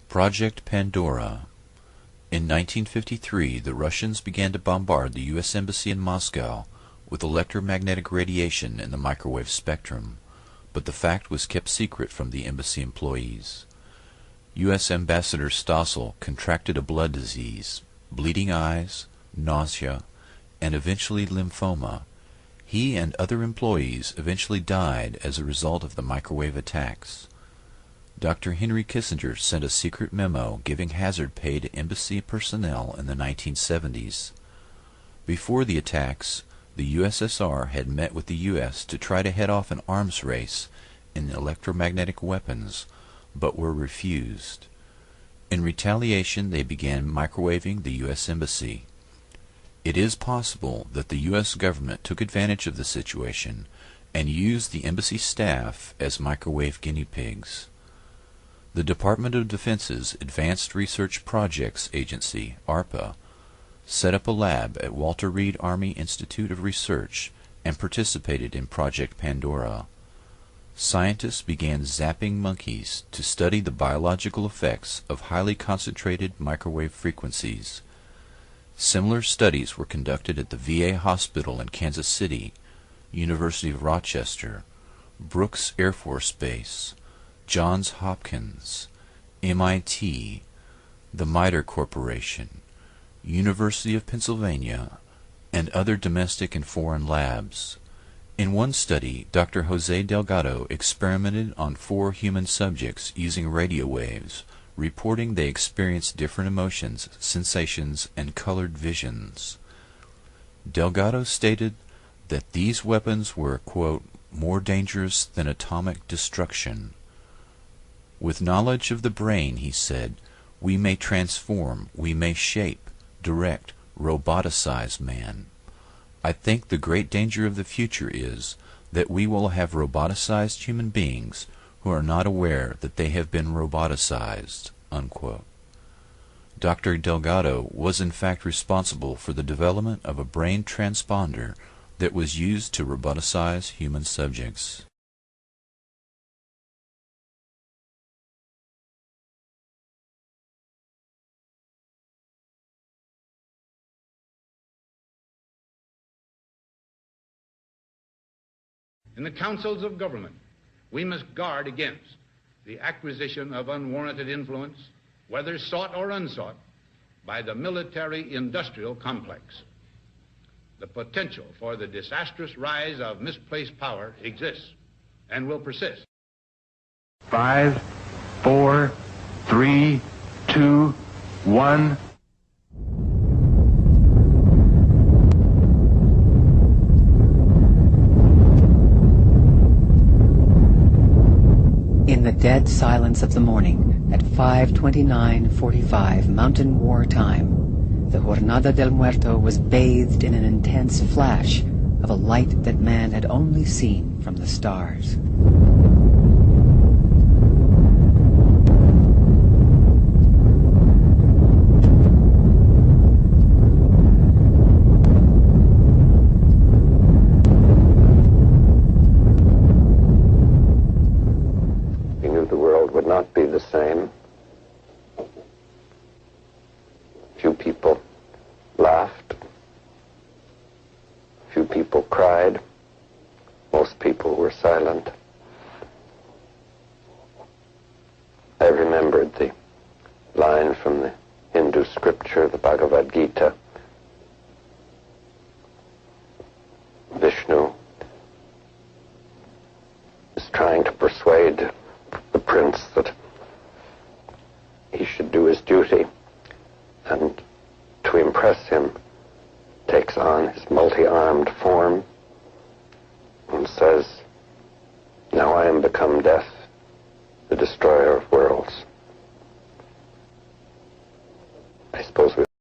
Project Pandora. In 1953, the Russians began to bombard the U.S. Embassy in Moscow with electromagnetic radiation in the microwave spectrum, but the fact was kept secret from the embassy employees. U.S. Ambassador Stossel contracted a blood disease, bleeding eyes, nausea, and eventually lymphoma. He and other employees eventually died as a result of the microwave attacks. Dr. Henry Kissinger sent a secret memo giving hazard pay to embassy personnel in the 1970s. Before the attacks, the USSR had met with the U.S. to try to head off an arms race in electromagnetic weapons, but were refused. In retaliation, they began microwaving the U.S. Embassy. It is possible that the U.S. government took advantage of the situation and used the embassy staff as microwave guinea pigs. The Department of Defense's Advanced Research Projects Agency, ARPA, set up a lab at Walter Reed Army Institute of Research and participated in Project Pandora. Scientists began zapping monkeys to study the biological effects of highly concentrated microwave frequencies. Similar studies were conducted at the VA hospital in Kansas City, University of Rochester, Brooks Air Force Base, Johns Hopkins, MIT, the MITRE Corporation, University of Pennsylvania, and other domestic and foreign labs. In one study, Dr. Jose Delgado experimented on 4 human subjects using radio waves, reporting they experienced different emotions, sensations, and colored visions. Delgado stated that these weapons were, quote, more dangerous than atomic destruction. With knowledge of the brain, he said, we may transform, we may shape, direct, roboticize man. I think the great danger of the future is that we will have roboticized human beings who are not aware that they have been roboticized, unquote. Dr. Delgado was in fact responsible for the development of a brain transponder that was used to roboticize human subjects. In the councils of government, we must guard against the acquisition of unwarranted influence, whether sought or unsought, by the military-industrial complex. The potential for the disastrous rise of misplaced power exists and will persist. 5, 4, 3, 2, 1. In the dead silence of the morning, at 5:29:45 Mountain War time, the Jornada del Muerto was bathed in an intense flash of a light that man had only seen from the stars. Not be the same. Few people laughed. Few people cried. Most people were silent. I remembered the line from the Hindu scripture, the Bhagavad Gita. Vishnu is trying to persuade the prince that he should do his duty, and to impress him takes on his multi-armed form and says, now I am become death, the destroyer of